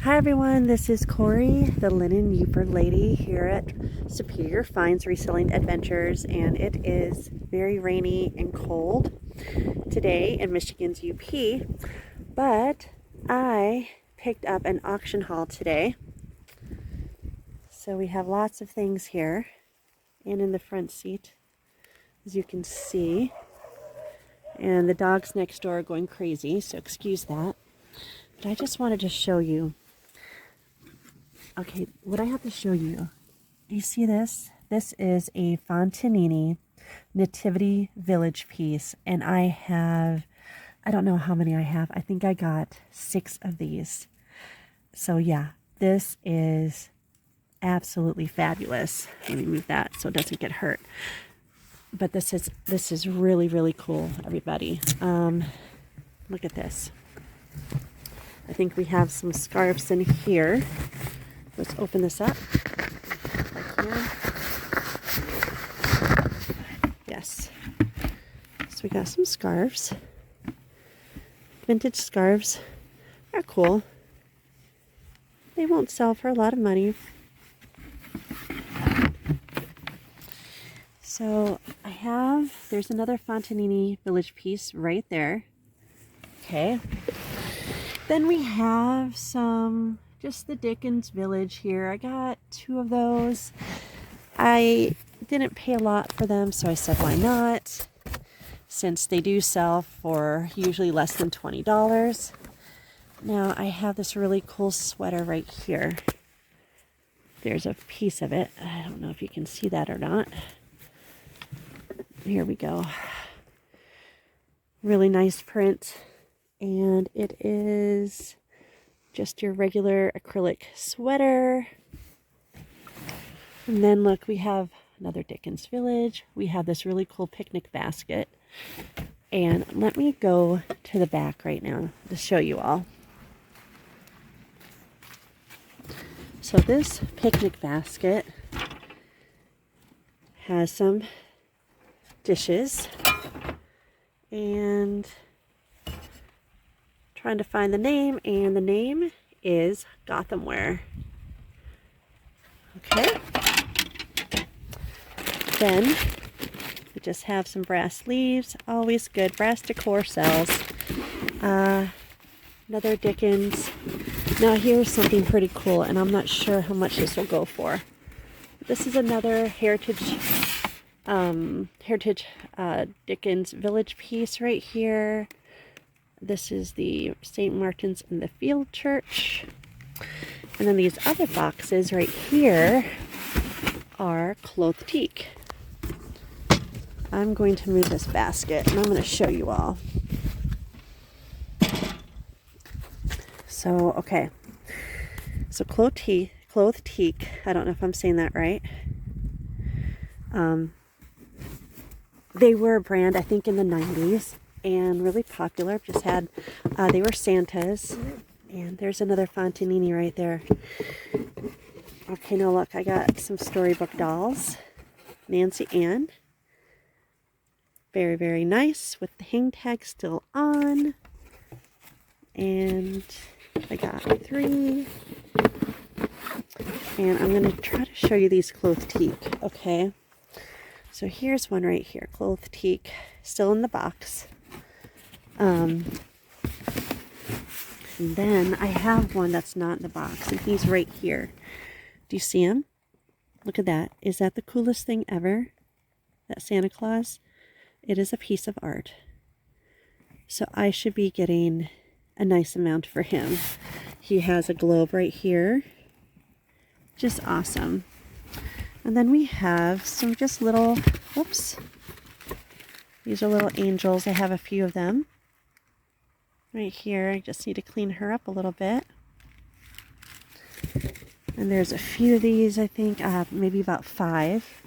Hi everyone, this is Corey, the Linen Yooper Lady here at Superior Finds Reselling Adventures, and it is very rainy and cold today in Michigan's UP, but I picked up an auction haul today. So we have lots of things here and in the front seat, as you can see, and the dogs next door are going crazy, so excuse that. But I just wanted to show you. Okay, what I have to show you, do you see this? This is a Fontanini Nativity Village piece, and I don't know how many I have. I think I got 6 of these. So yeah, this is absolutely fabulous. Let me move that so it doesn't get hurt. But this is really, really cool, everybody. Look at this. I think we have some scarves in here. Let's open this up if I can. Yes. So we got some scarves. Vintage scarves are cool. They won't sell for a lot of money. So there's another Fontanini Village piece right there. Okay. Then we have just the Dickens Village here. I got 2 of those. I didn't pay a lot for them, so I said why not, since they do sell for usually less than $20. Now I have this really cool sweater right here. There's a piece of it. I don't know if you can see that or not. Here we go. Really nice print, and it is just your regular acrylic sweater. And then look, we have another Dickens Village. We have this really cool picnic basket. And let me go to the back right now to show you all. So this picnic basket has some dishes, and trying to find the name, and the name is Gothamware. Okay. Then we just have some brass sleeves. Always good. Brass decor sells. Another Dickens. Now here's something pretty cool, and I'm not sure how much this will go for. This is another Heritage Dickens Village piece right here. This is the St. Martin's in the Field Church. And then these other boxes right here are Cloth Teak. I'm going to move this basket and I'm going to show you all. So, okay. So Cloth Teak, I don't know if I'm saying that right. They were a brand, I think, in the 90s. And really popular. Just had, they were Santas. And there's another Fontanini right there. Okay, now look, I got some Storybook dolls. Nancy Ann. Very, very nice with the hang tag still on. And I got 3. And I'm going to try to show you these Cloth Teak, okay? So here's one right here, Cloth Teak, still in the box. And then I have one that's not in the box, and he's right here. Do you see him? Look at that. Is that the coolest thing ever? That Santa Claus? It is a piece of art. So I should be getting a nice amount for him. He has a globe right here. Just awesome. And then we have some just little, whoops. These are little angels. I have a few of them. Right here, I just need to clean her up a little bit. And there's a few of these, I think, maybe about 5.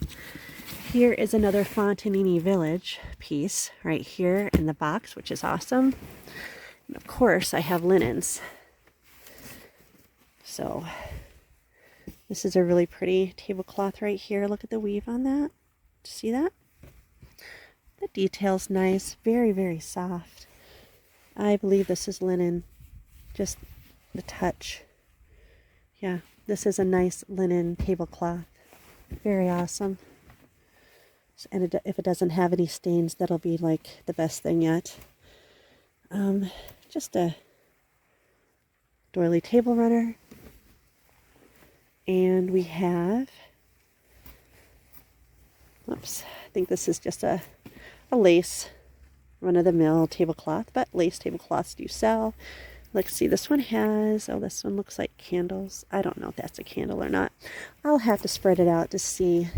Here is another Fontanini Village piece right here in the box, which is awesome. And of course, I have linens. So, this is a really pretty tablecloth right here. Look at the weave on that. See that? The detail's nice. Very, very soft. I believe this is linen. Just the touch. Yeah, this is a nice linen tablecloth. Very awesome. And if it doesn't have any stains, that'll be like the best thing yet. Just a doily table runner. And we have, oops, I think this is just a lace, run-of-the-mill tablecloth, but lace tablecloths do sell. Let's see, this one has, oh, this one looks like candles. I don't know if that's a candle or not. I'll have to spread it out to see.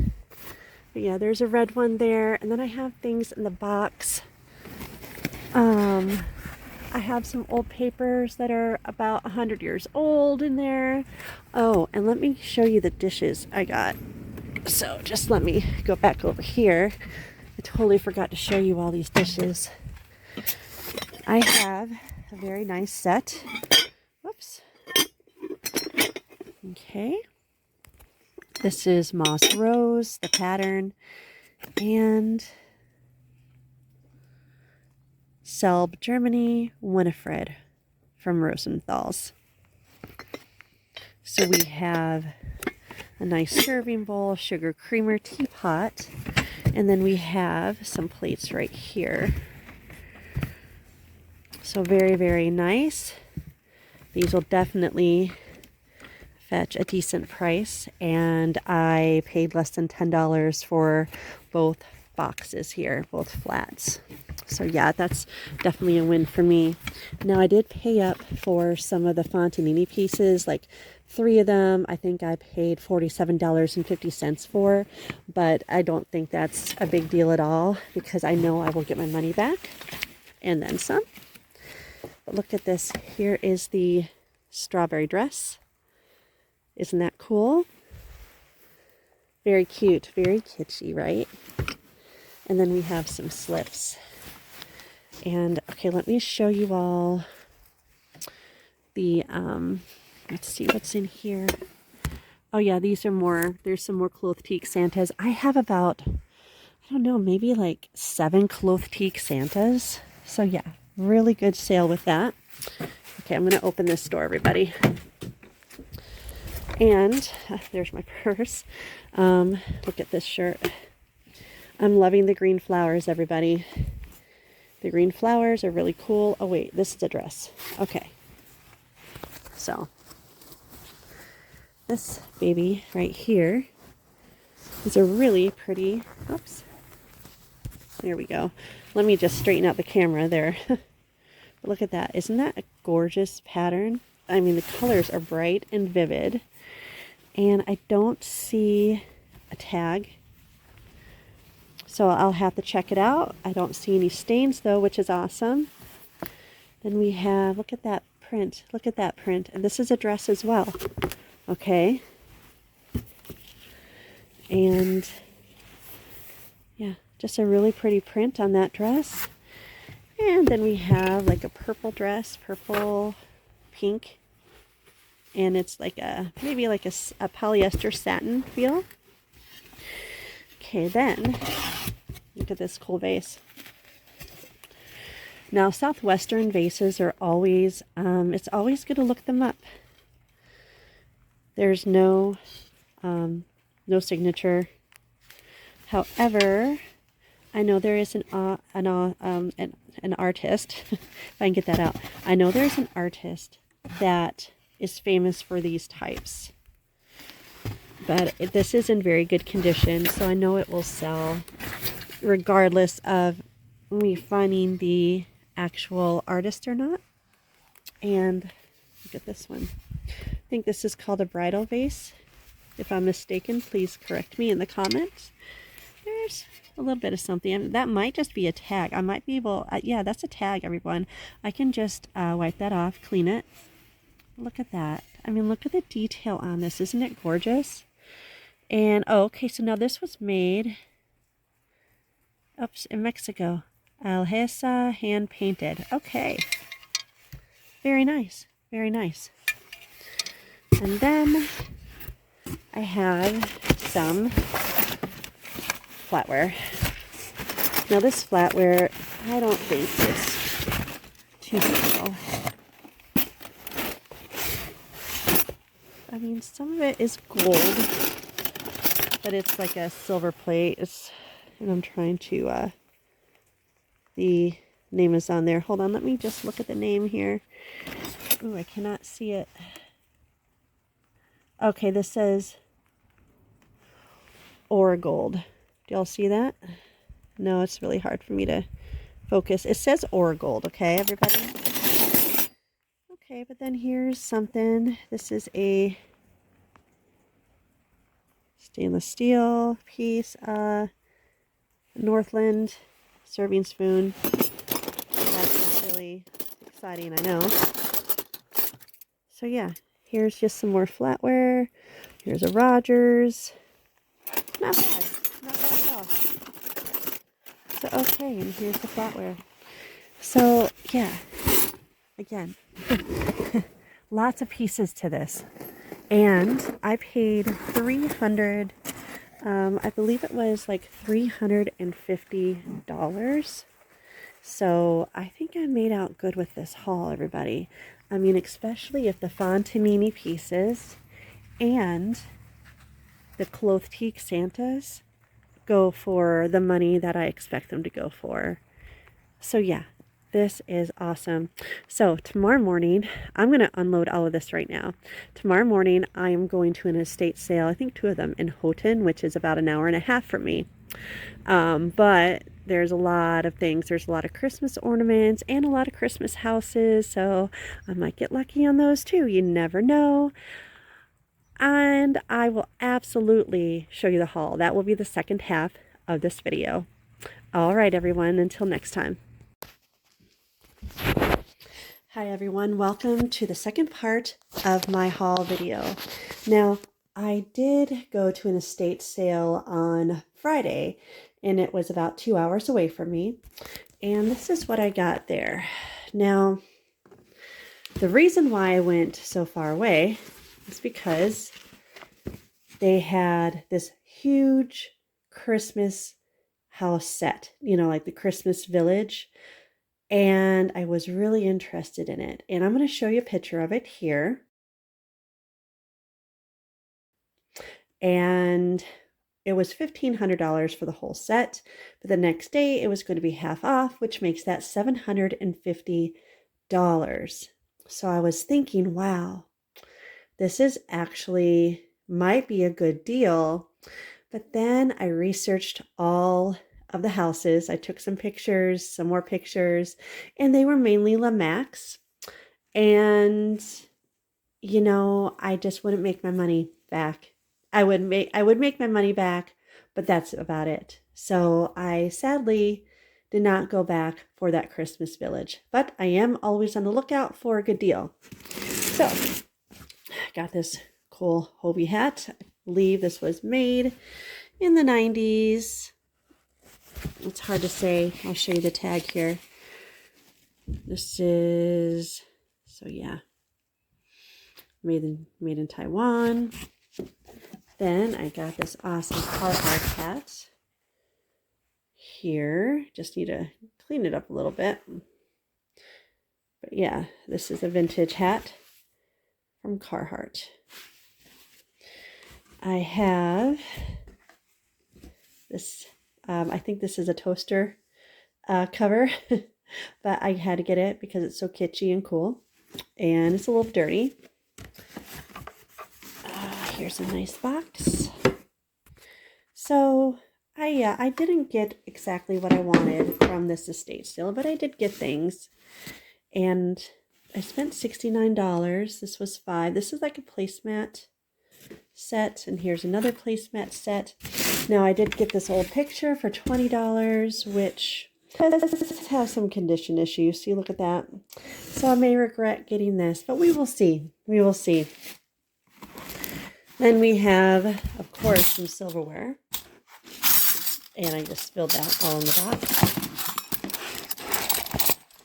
But yeah, there's a red one there. And then I have things in the box. I have some old papers that are about 100 years old in there. Oh, and let me show you the dishes I got. So just let me go back over here. I totally forgot to show you all these dishes. I have a very nice set. Whoops. Okay. This is Moss Rose, the pattern, and Selb, Germany, Winifred from Rosenthal's. So we have a nice serving bowl, sugar creamer teapot, and then we have some plates right here. So very, very nice. These will definitely fetch a decent price, and I paid less than $10 for both boxes here, both flats. So yeah, that's definitely a win for me. Now I did pay up for some of the Fontanini pieces, like 3 of them. I think I paid $47.50 for, but I don't think that's a big deal at all because I know I will get my money back and then some. But look at this. Here is the strawberry dress. Isn't that cool? Very cute, very kitschy, right? And then we have some slips. And okay, let me show you all the, let's see what's in here. Oh yeah, these are more, there's some more Clothtique Santas. I have about, I don't know, maybe like 7 Clothtique Santas. So yeah, really good sale with that. Okay, I'm going to open this door, everybody. And there's my purse. Look at this shirt. I'm loving the green flowers, everybody. The green flowers are really cool. Oh wait, this is a dress. Okay. So this baby right here is a really pretty, oops. There we go. Let me just straighten out the camera there. Look at that. Isn't that a gorgeous pattern? I mean, the colors are bright and vivid. And I don't see a tag, so I'll have to check it out. I don't see any stains though, which is awesome. Then we have, look at that print. Look at that print. And this is a dress as well. Okay. And yeah, just a really pretty print on that dress. And then we have like a purple dress, purple, pink. And it's like a, maybe like a polyester satin feel. Okay, then, look at this cool vase. Now, Southwestern vases are always, it's always good to look them up. There's no signature. However, I know there is an artist, if I can get that out. I know there's an artist that is famous for these types, but this is in very good condition, so I know it will sell regardless of me finding the actual artist or not. And look at this one. I think this is called a bridal vase. If I'm mistaken, please correct me in the comments. There's a little bit of something. That might just be a tag. I might be able, yeah, that's a tag, everyone. I can just wipe that off, clean it. Look at that. I mean, look at the detail on this. Isn't it gorgeous? And, oh, okay, so now this was made, oops, in Mexico. Alhesa, hand painted. Okay. Very nice. Very nice. And then I have some flatware. Now this flatware, I don't think is too beautiful. I mean, some of it is gold, but it's like a silver plate. And I'm trying to, the name is on there. Hold on, let me just look at the name here. Ooh, I cannot see it. Okay, this says Origold. Do y'all see that? No, it's really hard for me to focus. It says Origold, okay, everybody? Okay, but then here's something. This is a stainless steel piece. Northland serving spoon. That's not really exciting, I know. So yeah, here's just some more flatware. Here's a Rogers. Not bad. Not bad at all. So okay, and here's the flatware. So yeah, again, lots of pieces to this. And I paid $300, I believe it was like $350. So I think I made out good with this haul, everybody. I mean, especially if the Fontanini pieces and the Clothtique Santas go for the money that I expect them to go for. So yeah, this is awesome. So tomorrow morning, I'm going to unload all of this right now. Tomorrow morning, I am going to an estate sale. I think 2 of them in Houghton, which is about an hour and a half from me. But there's a lot of things. There's a lot of Christmas ornaments and a lot of Christmas houses. So I might get lucky on those too. You never know. And I will absolutely show you the haul. That will be the second half of this video. All right, everyone, until next time. Hi, everyone. Welcome to the second part of my haul video. Now, I did go to an estate sale on Friday, and it was about 2 hours away from me. And this is what I got there. Now, the reason why I went so far away is because they had this huge Christmas house set, you know, like the Christmas village. And I was really interested in it. And I'm going to show you a picture of it here. And it was $1,500 for the whole set. But the next day it was going to be half off, which makes that $750. So I was thinking, wow, this is actually might be a good deal. But then I researched all of the houses. I took some pictures, some more pictures, and they were mainly Lemax. And, you know, I just wouldn't make my money back. I would make my money back, but that's about it. So I sadly did not go back for that Christmas village, but I am always on the lookout for a good deal. So I got this cool Hobie hat. I believe this was made in the 90s. It's hard to say. I'll show you the tag here. This is, so yeah, made in Taiwan. Then I got this awesome Carhartt hat here. Just need to clean it up a little bit. But yeah, this is a vintage hat from Carhartt. I have this, I think this is a toaster cover, but I had to get it because it's so kitschy and cool. And it's a little dirty. Here's a nice box. So I didn't get exactly what I wanted from this estate sale, but I did get things. And I spent $69. This was $5. This is like a placemat set, and here's another placemat set. Now I did get this old picture for $20, which has some condition issues. See, look at that. So I may regret getting this, but we will see. We will see. Then we have, of course, some silverware. And I just spilled that all in the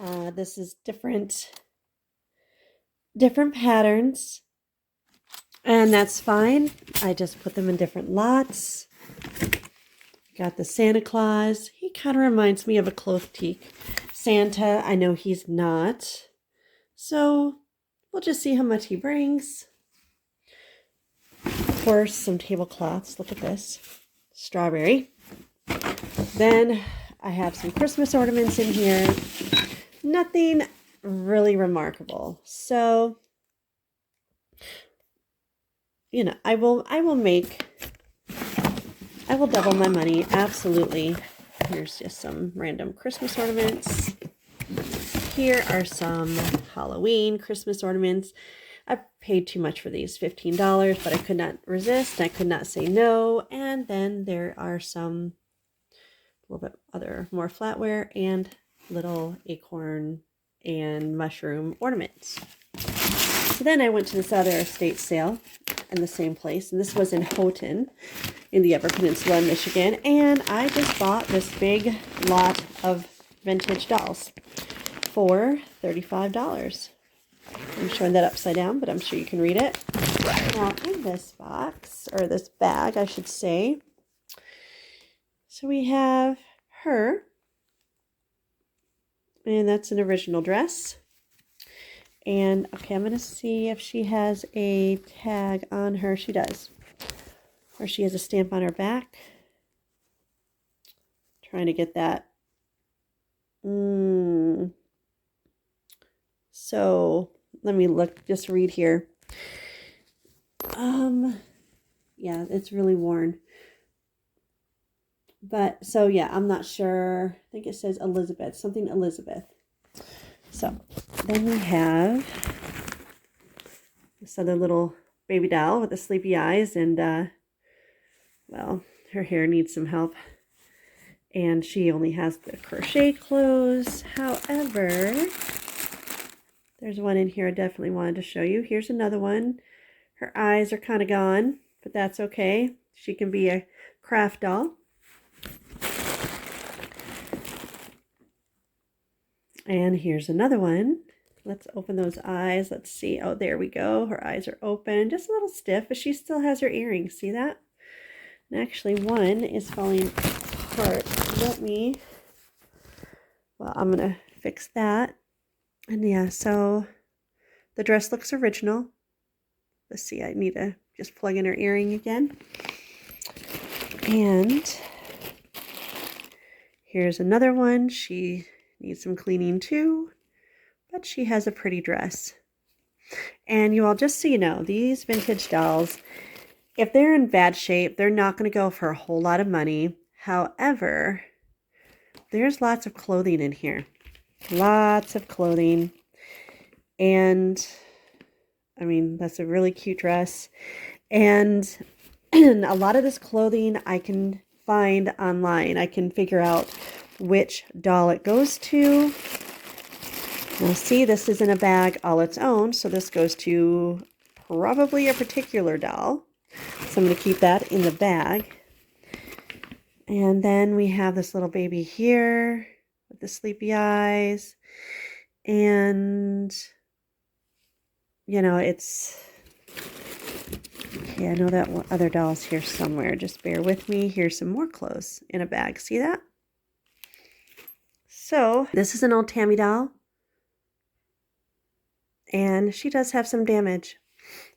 box. This is different patterns. And that's fine. I just put them in different lots. Got the Santa Claus. He kind of reminds me of a Clothtique Santa. I know he's not. So we'll just see how much he brings. course, some tablecloths. Look at this. Strawberry. Then I have some Christmas ornaments in here. Nothing really remarkable. So, you know, I will double my money. Absolutely. Here's just some random Christmas ornaments. Here are some Halloween Christmas ornaments. I paid too much for these, $15, but I could not resist. I could not say no. And then there are some a little bit other more flatware and little acorn and mushroom ornaments. So then I went to this other estate sale in the same place, and this was in Houghton in the Upper Peninsula in Michigan, and I just bought this big lot of vintage dolls for $35. I'm showing that upside down, but I'm sure you can read it. Now in this box, or this bag I should say, so we have her, and that's an original dress. And okay, I'm going to see if she has a tag on her. She does. Or she has a stamp on her back. Trying to get that. So let me look, just read here. Yeah, it's really worn. But so yeah, I'm not sure. I think it says Elizabeth, something Elizabeth. So then we have this other little baby doll with the sleepy eyes, and well, her hair needs some help. And she only has the crochet clothes. However, there's one in here I definitely wanted to show you. Here's another one. Her eyes are kind of gone, but that's okay. She can be a craft doll. And here's another one. Let's open those eyes. Let's see. Oh, there we go. Her eyes are open. Just a little stiff, but she still has her earrings. See that? And actually, one is falling apart. Well, I'm going to fix that. And yeah, so the dress looks original. Let's see. I need to just plug in her earring again. And here's another one. She needs some cleaning too, but she has a pretty dress. And you all, just so you know, these vintage dolls, if they're in bad shape, they're not going to go for a whole lot of money. However, there's lots of clothing in here. Lots of clothing. And I mean, that's a really cute dress. And a lot of this clothing I can find online. I can figure out which doll it goes to. Now see, this is in a bag all its own, so this goes to probably a particular doll. So I'm going to keep that in the bag. And then we have this little baby here with the sleepy eyes. And, you know, it's... Okay, I know that other doll's here somewhere. Just bear with me. Here's some more clothes in a bag. See that? So, this is an old Tammy doll. And she does have some damage.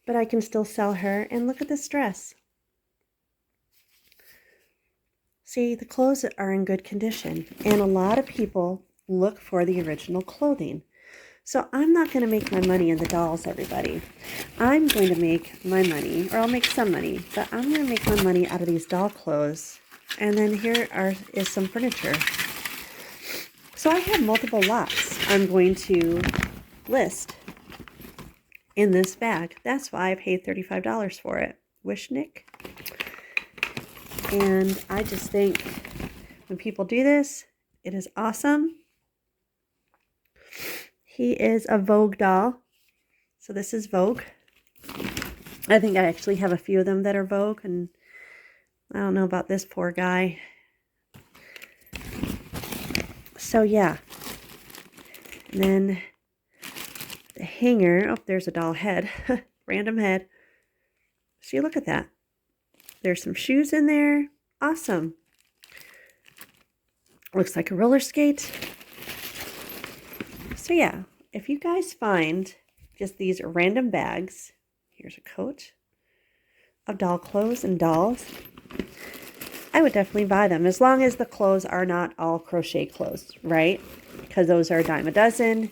But I can still sell her. And look at this dress. See, the clothes are in good condition. And a lot of people look for the original clothing. So I'm not going to make my money in the dolls, everybody. I'm going to make my money, or I'll make some money, but I'm going to make my money out of these doll clothes. And then here is some furniture. So I have multiple lots I'm going to list in this bag. That's why I paid $35 for it. Wish Nick. And I just think when people do this, it is awesome. He is a Vogue doll. So this is Vogue. I think I actually have a few of them that are Vogue, and I don't know about this poor guy. So yeah. And then the hanger. Oh, there's a doll head. Random head. See, look at that. There's some shoes in there. Awesome. Looks like a roller skate. So yeah, if you guys find just these random bags, here's a coat. of doll clothes and dolls, I would definitely buy them, as long as the clothes are not all crochet clothes, right? Because those are a dime a dozen,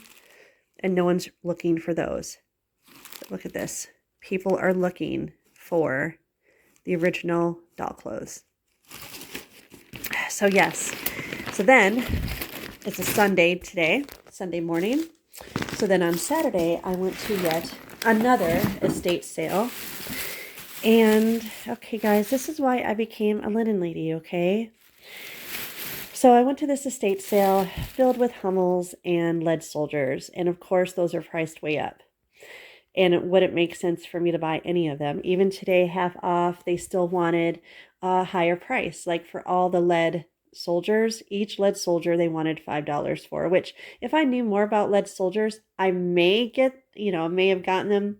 and no one's looking for those. But look at this. People are looking for the original doll clothes. So yes. So then, it's a Sunday today, Sunday morning. So then on Saturday, I went to yet another estate sale. And, okay, guys, this is why I became a linen lady, okay? So I went to this estate sale filled with Hummels and lead soldiers. And, of course, those are priced way up. And it wouldn't make sense for me to buy any of them. Even today, half off, they still wanted a higher price. Like for all the lead soldiers, each lead soldier they wanted $5 for, which if I knew more about lead soldiers, I may may have gotten them,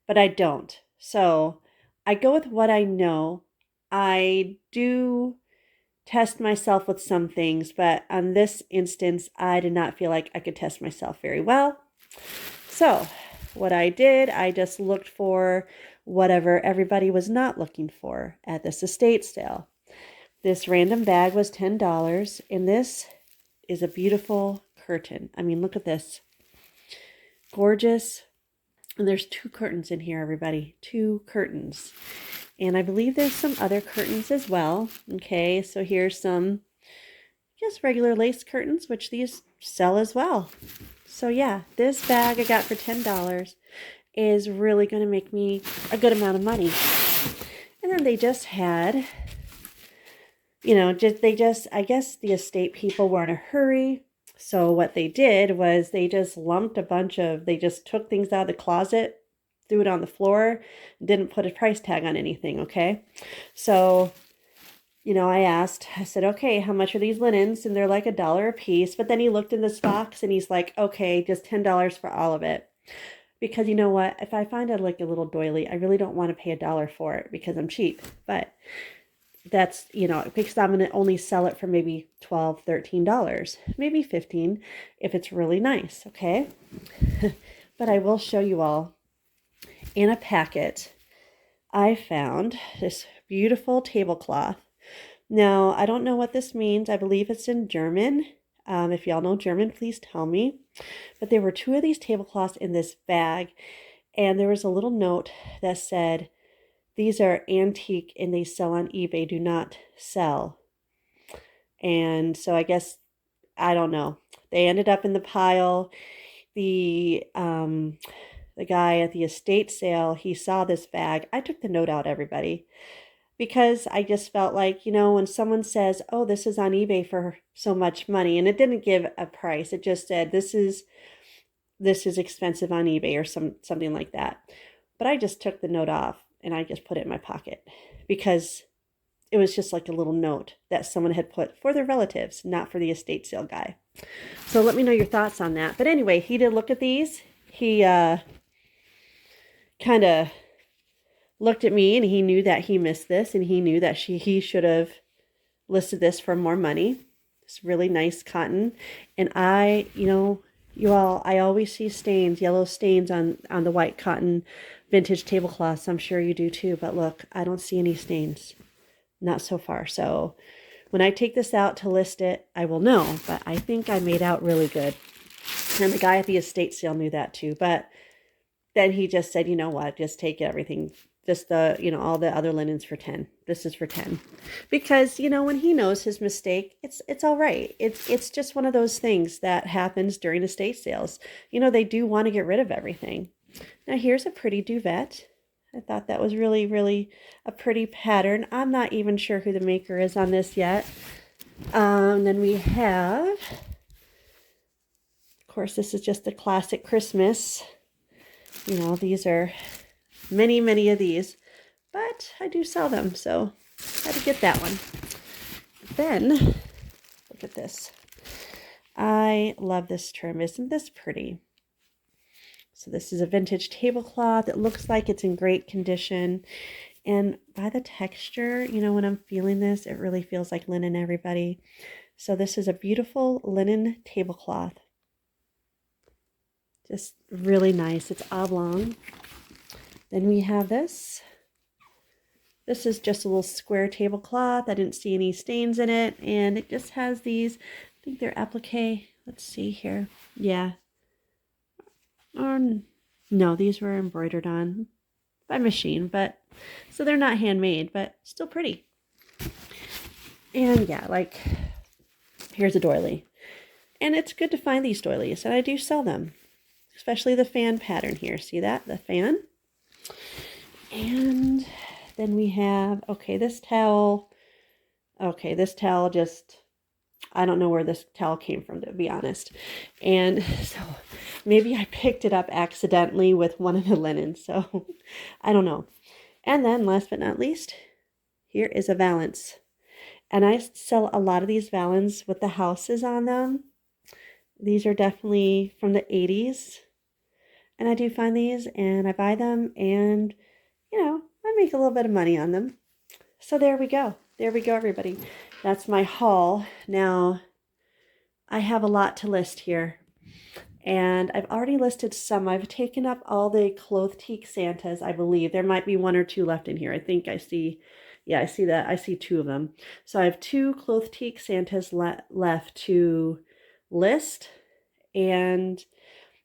but I don't. So I go with what I know. I do test myself with some things, but on this instance, I did not feel like I could test myself very well. So what I did, I just looked for whatever everybody was not looking for at this estate sale. This random bag was $10, and this is a beautiful curtain. I mean, look at this. Gorgeous. And there's 2 curtains in here, everybody. 2 curtains. And I believe there's some other curtains as well. Okay, so here's some just regular lace curtains, which these sell as well. So yeah, this bag I got for $10 is really going to make me a good amount of money. And then they just had, I guess the estate people were in a hurry. So what they did was they just they just took things out of the closet, threw it on the floor, didn't put a price tag on anything, okay? So I said, okay, how much are these linens? And they're like $1 a piece. But then he looked in this box and he's like, okay, just $10 for all of it. Because you know what? If I find a little doily, I really don't want to pay $1 for it because I'm cheap. But that's, because I'm going to only sell it for maybe $12, $13, maybe $15 if it's really nice, okay? But I will show you all in a packet. I found this beautiful tablecloth. Now, I don't know what this means. I believe it's in German. If y'all know German, please tell me. But there were 2 of these tablecloths in this bag, and there was a little note that said, these are antique and they sell on eBay, do not sell. And so I guess, I don't know. They ended up in the pile. The guy at the estate sale, he saw this bag. I took the note out, everybody, because I just felt like, when someone says, oh, this is on eBay for so much money, and it didn't give a price. It just said, this is expensive on eBay or something like that. But I just took the note off and I just put it in my pocket because it was just like a little note that someone had put for their relatives, not for the estate sale guy. So let me know your thoughts on that. But anyway, he did look at these. He kind of looked at me and he knew that he missed this and he knew that he should have listed this for more money. It's really nice cotton. And I always see stains, yellow stains on the white cotton vintage tablecloths. I'm sure you do too, but look, I don't see any stains. Not so far. So when I take this out to list it, I will know, but I think I made out really good. And the guy at the estate sale knew that too, but then he just said, you know what, just take everything, just all the other linens for 10. This is for 10. Because, when he knows his mistake, it's all right. It's just one of those things that happens during estate sales. They do want to get rid of everything. Now here's a pretty duvet. I thought that was really, really a pretty pattern. I'm not even sure who the maker is on this yet. Then we have, of course, this is just a classic Christmas. These are many, many of these, but I do sell them, so I had to get that one. Then, look at this. I love this trim. Isn't this pretty? So this is a vintage tablecloth. It looks like it's in great condition. And by the texture, when I'm feeling this, it really feels like linen, everybody. So this is a beautiful linen tablecloth. Just really nice. It's oblong. Then we have this. This is just a little square tablecloth. I didn't see any stains in it. And it just has these, I think they're applique. Let's see here. Yeah. No, these were embroidered on by machine, but so they're not handmade, but still pretty. And yeah, like here's a doily. And it's good to find these doilies, and I do sell them, especially the fan pattern here. See that? The fan. And then we have, okay, this towel. Okay, this towel just, I don't know where this towel came from, to be honest. And so maybe I picked it up accidentally with one of the linens. So I don't know. And then last but not least, here is a valance. And I sell a lot of these valance with the houses on them. These are definitely from the 80s. And I do find these and I buy them and, you know, I make a little bit of money on them. So there we go. There we go, everybody. That's my haul. Now, I have a lot to list here. And I've already listed some. I've taken up all the Clothtique Santas, I believe. There might be one or two left in here. I think I see, yeah, I see that. I see two of them. So I have two Clothtique Santas left to list. And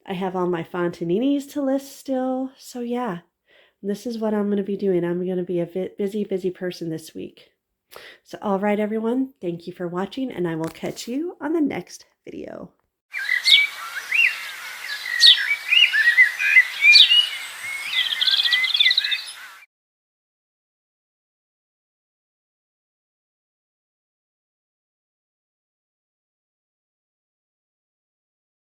I have all my Fontaninis to list still. So yeah, this is what I'm going to be doing. I'm going to be a busy person this week. So all right, everyone, thank you for watching, and I will catch you on the next video.